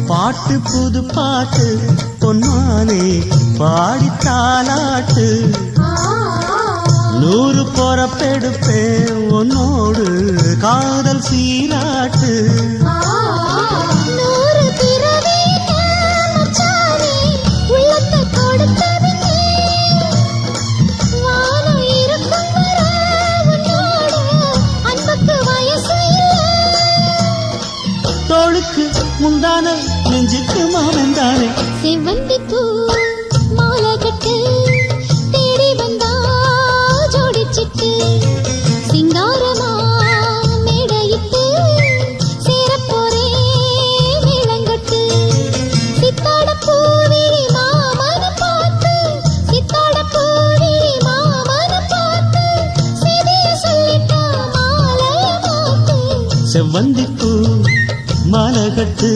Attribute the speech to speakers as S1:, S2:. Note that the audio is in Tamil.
S1: பாட்டு புது பாட்டு பொன்மானே பாடி தாலாட்டு 100 பொறப்பெடுப்பேன் உன்னோடு காதல் சீராட்டு தோளுக்கு முந்தான நெஞ்சுக்கு மாமந்தானே
S2: செவ்வந்தி பூ மாலை கட்டு தேடி வந்தா ஜோடிச்சிட்டு சிங்காரமா மேடையிட்டு சேரப்போரே மேளங்கட்டு சித்தாட பூவி மாமன பார்த்து சித்தாட பூவி மாமன பார்த்து செய்திய சொல்லிட்டா மாலைய மாத்து
S1: செவ்வந்தி பூ மாலை கட்டு